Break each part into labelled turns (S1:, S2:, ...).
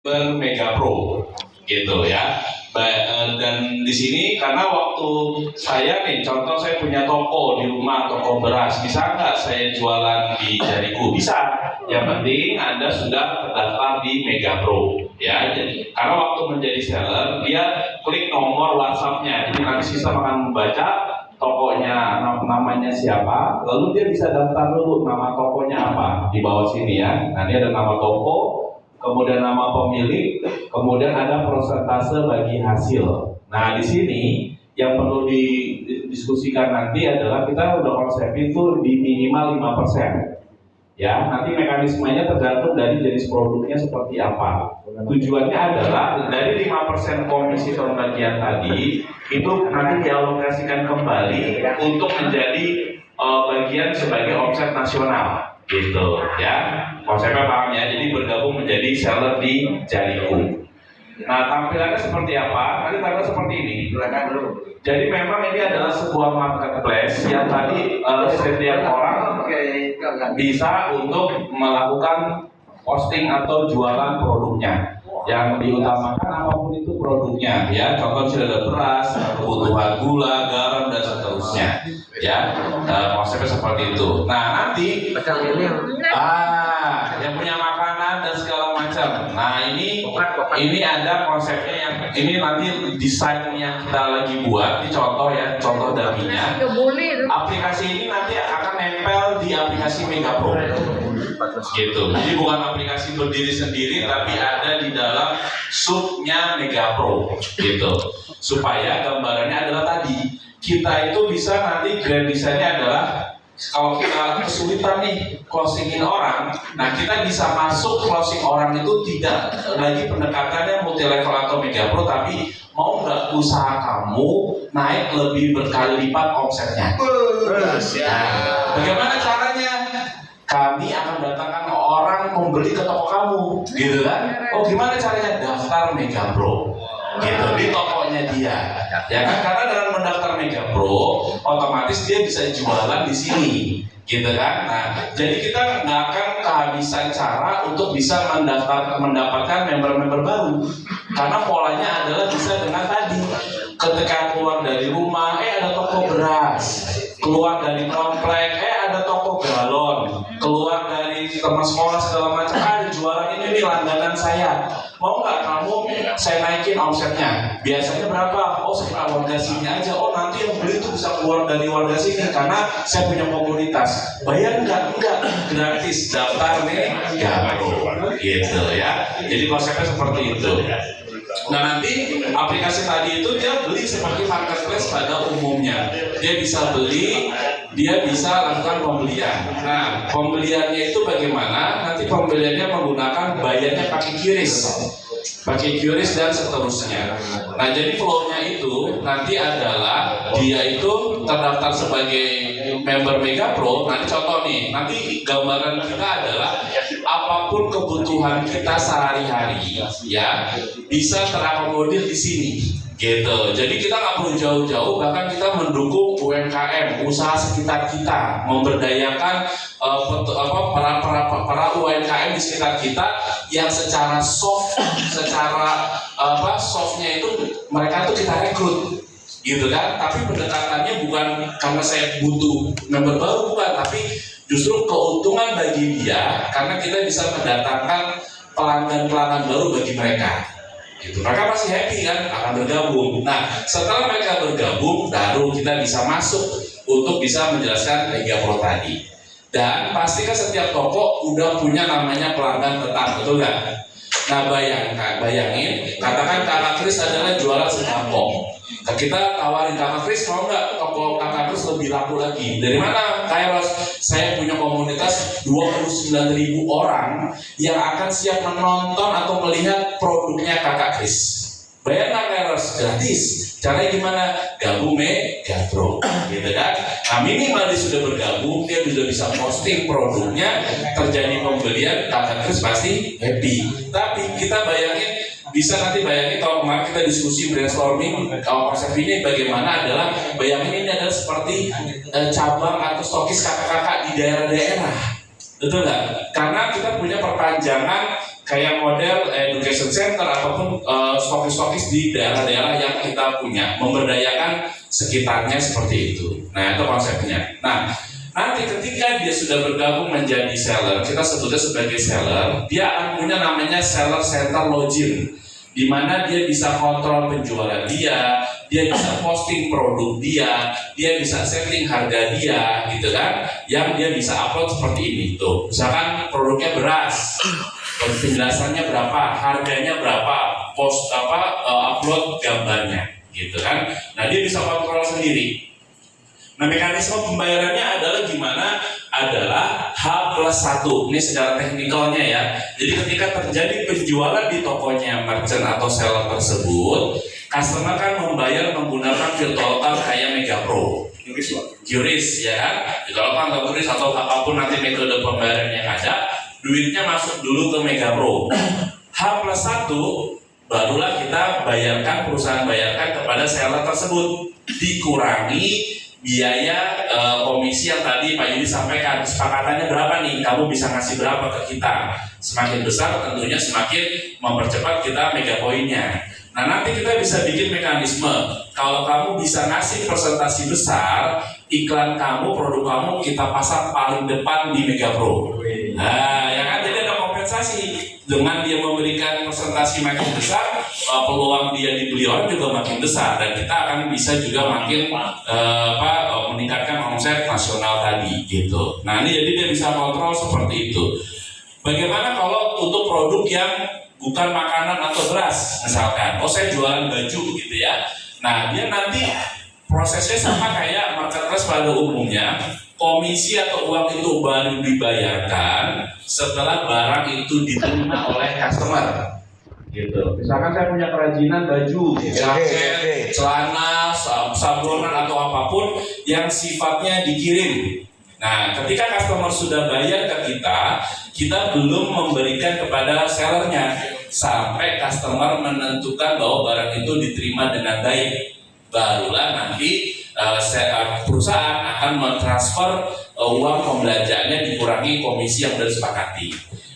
S1: Mega Pro gitu ya. Dan di sini karena waktu saya nih, contoh saya punya toko di rumah, toko beras, bisa nggak saya jualan di Jariku? Bisa. Yang penting Anda sudah terdaftar di Mega Pro ya. Jadi karena waktu menjadi seller, dia klik nomor WhatsApp-nya. Jadi nanti sistem akan membaca tokonya, namanya siapa, lalu dia bisa daftar dulu nama tokonya apa di bawah sini ya. Nanti ada nama toko, kemudian nama pemilik, kemudian ada persentase bagi hasil. Nah, di sini yang perlu didiskusikan nanti adalah kita udah konsep itu di minimal 5%. Ya, nanti mekanismenya tergantung dari jenis produknya seperti apa. Tujuannya adalah dari 5% komisi pembagian tadi itu nanti dialokasikan kembali untuk menjadi bagian sebagai omset nasional gitu ya. Konsepnya paham ya, jadi bergabung menjadi seller di Jariku. Nah, tampilannya seperti apa? Nanti tampil seperti ini. Jadi memang ini adalah sebuah marketplace yang tadi setiap orang bisa untuk melakukan posting atau jualan produknya. Yang diutamakan apapun itu produknya, ya. Contoh sudah ada beras, kebutuhan gula, garam dan seterusnya, ya. Konsepnya seperti itu. Nah, nanti yang punya makanan dan segala macam. Nah, ini ada konsepnya yang ini nanti desain yang kita lagi buat. Ini contoh ya, contoh daminya. Aplikasi ini nanti akan nempel di aplikasi Mega Pro. Gitu. Jadi bukan aplikasi berdiri sendiri, tapi ada di dalam subnya Mega Pro. Gitu. Supaya gambarannya adalah tadi kita itu bisa nanti grand desainnya adalah kalau kita kesulitan nih closingin orang, nah kita bisa masuk closing orang itu tidak lagi pendekatannya multi level atau Mega Pro, tapi mau nggak usaha kamu naik lebih berkali lipat omsetnya. Nah, bagaimana caranya? Kami akan datangkan orang membeli ke toko kamu, gitu kan? Oh, gimana caranya? Daftar Mega Pro, gitu di tokonya dia, ya kan? Karena dengan mendaftar Mega Pro, otomatis dia bisa jualan di sini, gitu kan? Nah, jadi kita nggak akan kehabisan cara untuk bisa mendapatkan member-member baru, karena polanya adalah bisa dengan tadi, ketika keluar dari rumah, ada toko beras, keluar dari komplek, ada toko galon, keluar dari teman sekolah segala macam, ada jualan ini nih langganan saya, mau nggak kamu saya naikin omsetnya? Biasanya berapa? Oh, saya warga sini aja. Oh, nanti yang beli itu bisa keluar dari warga sini karena saya punya komunitas. Bayar nggak? Enggak, gratis. Daftar nih, ya bro, gitu ya. Jadi konsepnya seperti itu. Nah, nanti aplikasi tadi itu dia beli seperti marketplace pada umumnya. Dia bisa beli, dia bisa lakukan pembelian. Nah, pembeliannya itu bagaimana? Nanti pembeliannya menggunakan bayarnya pakai QRIS dan seterusnya. Nah, jadi flow-nya itu nanti adalah dia itu terdaftar sebagai member Mega Pro. Nanti contoh nih, nanti gambaran kita adalah apapun kebutuhan kita sehari-hari ya bisa terakomodir di sini gitu. Jadi kita nggak perlu jauh-jauh, bahkan kita mendukung UMKM, usaha sekitar kita, memberdayakan para UMKM di sekitar kita yang secara softnya itu mereka tuh kita rekrut gitu kan. Tapi pendekatannya bukan karena saya butuh member baru, bukan, tapi justru keuntungan bagi dia karena kita bisa mendatangkan pelanggan baru bagi mereka. Gitu. Mereka pasti happy kan akan bergabung. Nah, setelah mereka bergabung, baru kita bisa masuk untuk bisa menjelaskan Mega Pro tadi. Dan pastikan setiap toko udah punya namanya pelanggan tetap, betul nggak? Nah, bayangin, katakan Kakak Kris adalah jualan sembako. Kita tawarin Kakak Kris, mau nggak toko Kakak Kris lebih laku lagi? Dari mana? Kairos, saya punya komunitas 29.000 orang yang akan siap menonton atau melihat produknya Kakak Kris. Bayar nggak Kairos? Gratis. Caranya gimana? Gabung Mega Pro, gitu kan? Nah, minimal dia sudah bergabung, dia sudah bisa posting produknya, terjadi pembelian, Kakak Kris pasti happy. Tapi kita bayangin, bisa nanti bayangin kalau kemarin kita diskusi brainstorming, kalau konsep ini bagaimana adalah, bayangin ini adalah seperti cabang atau stokis kakak-kakak di daerah-daerah. Betul nggak? Karena kita punya perpanjangan kayak model education center ataupun stokis-stokis di daerah-daerah yang kita punya, memberdayakan sekitarnya seperti itu. Nah, itu konsepnya. Nah, nanti ketika dia sudah bergabung menjadi seller, kita sebutnya sebagai seller, dia akan punya namanya seller center login, di mana dia bisa kontrol penjualan dia bisa posting produk dia bisa setting harga dia, gitu kan? Yang dia bisa upload seperti ini tuh. Misalkan produknya beras, penjelasannya berapa, harganya berapa, upload gambarnya, gitu kan? Nah, dia bisa kontrol sendiri. Nah, mekanisme pembayarannya adalah gimana? Adalah H+1. Ini secara teknikalnya ya. Jadi ketika terjadi penjualan di tokonya merchant atau seller tersebut, customer kan membayar menggunakan virtual card kayak Mega Pro, QRIS ya kan? Virtual card atau QRIS atau apapun nanti metode pembayaran yang ada, duitnya masuk dulu ke Mega Pro. H+1 barulah kita bayarkan, perusahaan bayarkan kepada seller tersebut, dikurangi biaya komisi yang tadi Pak Yudi sampaikan. Kesepakatannya berapa nih? Kamu bisa ngasih berapa ke kita? Semakin besar tentunya semakin mempercepat kita mega poinnya. Nah, nanti kita bisa bikin mekanisme. Kalau kamu bisa ngasih persentasi besar, iklan kamu, produk kamu kita pasang paling depan di Mega Pro. Nah, ya kan? Jadi ada kompensasi. Dengan dia memberikan presentasi makin besar, peluang dia dibeli orang juga makin besar, dan kita akan bisa juga makin meningkatkan omset nasional tadi gitu. Nah, ini jadi dia bisa kontrol seperti itu. Bagaimana kalau untuk produk yang bukan makanan atau beras, misalkan, saya jualan baju gitu ya. Nah, dia nanti prosesnya sama kayak marketplace pada umumnya. Komisi atau uang itu baru dibayarkan setelah barang itu diterima oleh customer, gitu. Misalkan saya punya kerajinan baju, jaket, celana, sablonan atau apapun yang sifatnya dikirim. Nah, ketika customer sudah bayar ke kita belum memberikan kepada sellernya sampai customer menentukan bahwa barang itu diterima dengan baik. Barulah nanti perusahaan akan mentransfer uang pembelanjaannya dikurangi komisi yang sudah disepakati.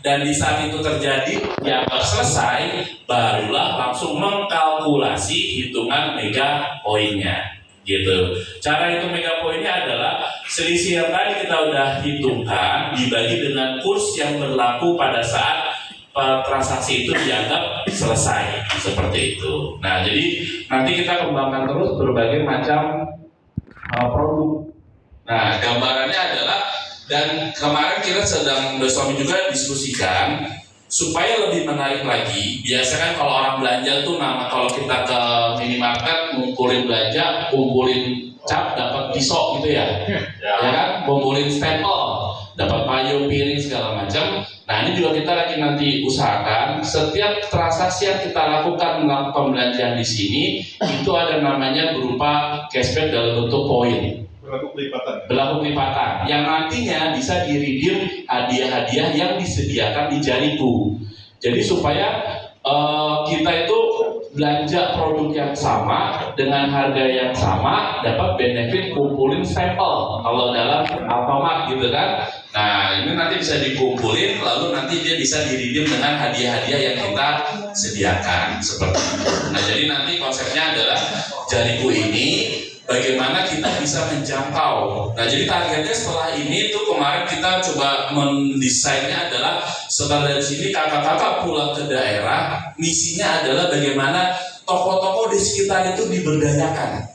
S1: Dan di saat itu terjadi, dianggap selesai, barulah langsung mengkalkulasi hitungan mega poinnya, gitu. Cara hitung mega poinnya adalah selisih yang tadi kita udah hitungkan dibagi dengan kurs yang berlaku pada saat transaksi itu dianggap selesai, seperti itu. Nah, jadi nanti kita kembangkan terus berbagai macam produk. Nah, gambarannya adalah, dan kemarin kita sedang bersama juga diskusikan supaya lebih menarik lagi. Biasanya kan kalau orang belanja tuh kalau kita ke minimarket ngumpulin belanja, kumpulin cap dapat pisau gitu ya, ya kan, kumpulin stempel dapat payung, piring segala macam. Nah, ini juga kita lagi nanti usahakan setiap transaksi yang kita lakukan melakukan pembelanjaan di sini itu ada namanya berupa cashback dalam bentuk poin. Berlaku pelipatan yang nantinya bisa di-redeem hadiah-hadiah yang disediakan di Jariku. Jadi supaya kita itu belanja produk yang sama dengan harga yang sama dapat benefit kumpulin stempel kalau dalam Alfamart gitu kan. Nah, ini nanti bisa dikumpulin lalu nanti dia bisa di-redeem dengan hadiah-hadiah yang kita sediakan seperti itu. Nah, jadi nanti konsepnya adalah Jariku ini bagaimana kita bisa menjangkau. Nah, jadi targetnya setelah ini tuh kemarin kita coba mendesainnya adalah setelah dari sini kakak-kakak pulang ke daerah, misinya adalah bagaimana toko-toko di sekitar itu diberdayakan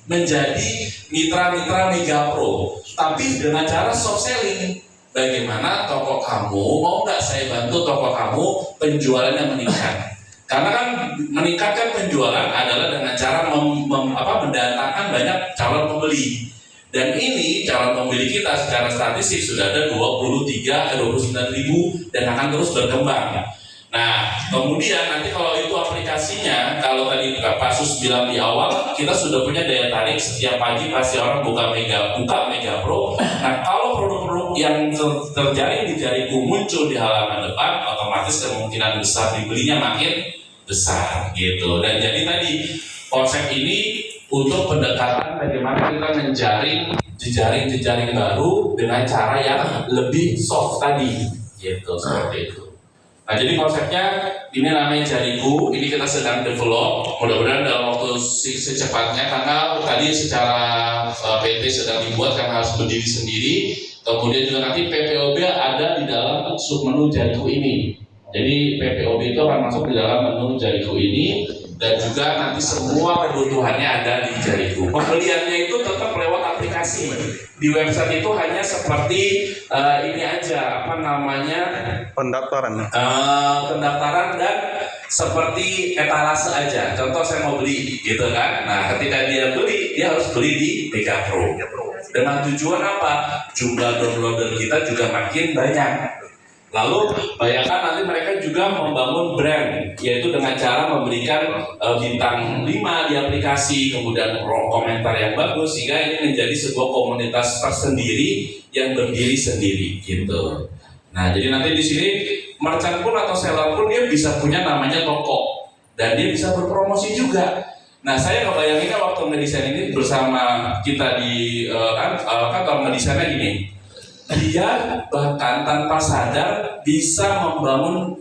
S1: menjadi mitra-mitra Mega Pro, tapi dengan cara soft selling. Bagaimana toko kamu, mau nggak saya bantu toko kamu penjualannya meningkat? Karena kan meningkatkan penjualan adalah dengan cara mendatangkan banyak calon pembeli. Dan ini calon pembeli kita secara statistik sudah ada 29 ribu dan akan terus berkembang. Nah, kemudian nanti kalau itu aplikasinya, kalau tadi Pak Sus bilang di awal, kita sudah punya daya tarik setiap pagi pasti orang buka Mega Pro. Nah, kalau produk-produk yang terjadi di Jariku muncul di halaman depan, otomatis kemungkinan besar dibelinya makin besar gitu. Dan jadi tadi konsep ini untuk pendekatan bagaimana kita menjaring jejaring-jejaring baru dengan cara yang lebih soft tadi, gitu seperti itu. Nah, jadi konsepnya ini namanya Jariku, ini kita sedang develop, mudah-mudahan dalam waktu secepatnya, karena tadi secara PT sedang dibuat karena harus berdiri sendiri, kemudian juga nanti PPOB ada di dalam submenu Jariku ini. Jadi PPOB itu akan masuk di dalam menu Jariku ini, dan juga nanti semua kebutuhannya ada di Jariku. Pembeliannya itu tetap lewat aplikasi. Di website itu hanya seperti ini aja, apa namanya,
S2: pendaftaran
S1: dan seperti etalase aja. Contoh saya mau beli, gitu kan. Nah, ketika dia beli, dia harus beli di Mega Pro. Dengan tujuan apa? Jumlah downloader kita juga makin banyak. Lalu bayangkan nanti mereka juga membangun brand, yaitu dengan cara memberikan bintang 5 di aplikasi, kemudian komentar yang bagus, sehingga ini menjadi sebuah komunitas tersendiri yang berdiri sendiri, gitu. Nah, jadi nanti di sini merchant pun atau seller pun dia bisa punya namanya toko, dan dia bisa berpromosi juga. Nah, saya ngebayanginnya waktu ngedesain ini bersama kita di kantor ngedesainnya gini. Dia bahkan tanpa sadar bisa membangun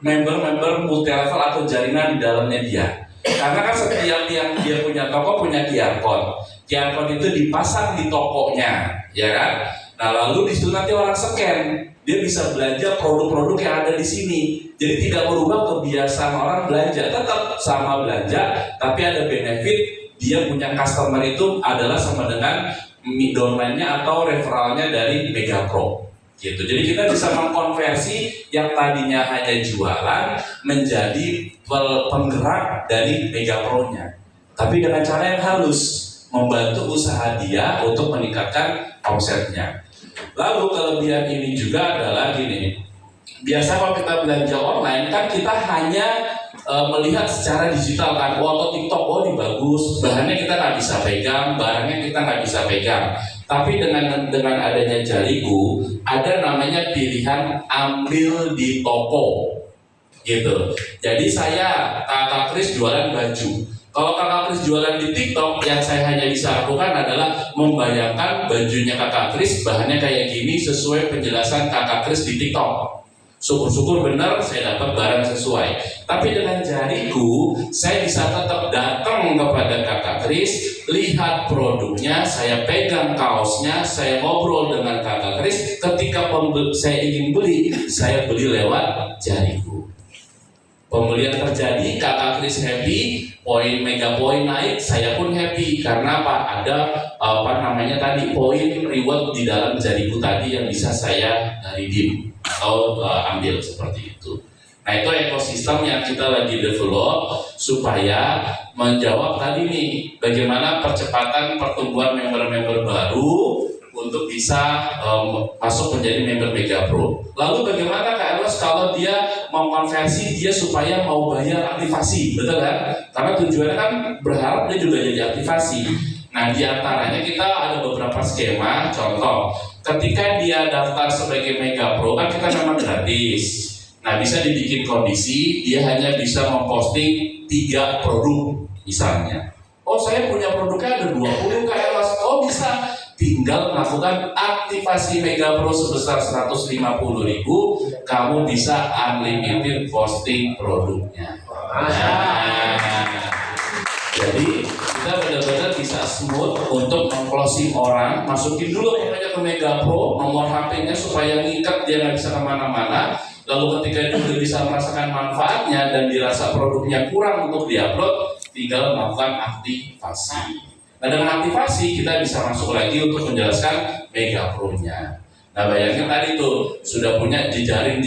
S1: member-member multi level atau jaringan di dalamnya dia. Karena kan setiap yang dia punya toko punya QR code. QR code itu dipasang di tokonya, ya kan? Nah, lalu di situ nanti orang scan, dia bisa belanja produk-produk yang ada di sini. Jadi tidak merubah kebiasaan orang belanja, tetap sama belanja, tapi ada benefit. Dia punya customer itu adalah sama dengan domainnya atau referralnya dari Mega Pro, gitu. Jadi kita bisa mengkonversi yang tadinya hanya jualan menjadi penggerak dari Mega Pro-nya, tapi dengan cara yang halus, membantu usaha dia untuk meningkatkan omsetnya. Lalu kelebihan ini juga adalah gini, biasa kalau kita belanja online kan kita hanya melihat secara digital kan, atau TikTok, oh ini bagus, bahannya kita nggak bisa pegang, barangnya kita nggak bisa pegang. Tapi dengan adanya Jariku, ada namanya pilihan ambil di toko, gitu. Jadi saya Kakak Kris jualan baju. Kalau Kakak Kris jualan di TikTok, yang saya hanya bisa lakukan adalah membayangkan bajunya Kakak Kris, bahannya kayak gini sesuai penjelasan Kakak Kris di TikTok. Syukur-syukur benar saya dapat barang sesuai. Tapi dengan Jariku, saya bisa tetap datang kepada Kakak Kris, lihat produknya, saya pegang kaosnya, saya ngobrol dengan Kakak Kris. Ketika saya ingin beli, saya beli lewat Jariku. Pembelian terjadi, Kakak Kris happy, poin Mega Poin naik, saya pun happy. Karena apa? Ada poin reward di dalam Jariku tadi yang bisa saya redeem atau ambil seperti itu. Nah, itu ekosistem yang kita lagi develop supaya menjawab tadi nih, bagaimana percepatan pertumbuhan member-member baru untuk bisa masuk menjadi member Mega Pro. Lalu bagaimana Kak Eros kalau dia mau konversi dia supaya mau bayar aktivasi, betul kan? Karena tujuannya kan berharap dia juga jadi aktivasi. Nah, di antaranya kita ada beberapa skema. Contoh, ketika dia daftar sebagai Mega Pro kan kita memang gratis. Nah, bisa dibikin kondisi dia hanya bisa memposting 3 produk misalnya. Oh, saya punya produknya ada 20 Kak Eros. Oh, bisa. Tinggal melakukan aktivasi Mega Pro sebesar 150.000, kamu bisa unlimited posting produknya. Jadi kita benar-benar bisa smooth untuk meng-closing orang, masukin dulu pokoknya ke Mega Pro, nomor HP-nya supaya ngikat dia nggak bisa kemana-mana. Lalu ketika dia udah bisa merasakan manfaatnya dan dirasa produknya kurang untuk diupload, tinggal melakukan aktivasi. Nah, dengan aktivasi kita bisa masuk lagi untuk menjelaskan Mega Pro-nya. Nah, bayangin tadi tuh sudah punya jejaring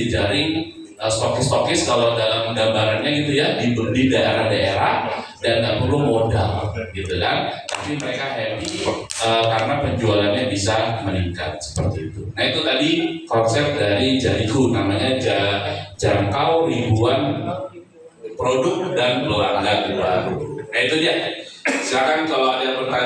S1: stokis kalau dalam gambarannya gitu ya, di daerah-daerah dan nggak perlu modal gitu kan, tapi mereka happy karena penjualannya bisa meningkat seperti itu. Nah, itu tadi konsep dari Jariku, namanya jangkau ribuan produk dan pelanggan baru. Nah, itu dia. Silakan kalau ada pertanyaan.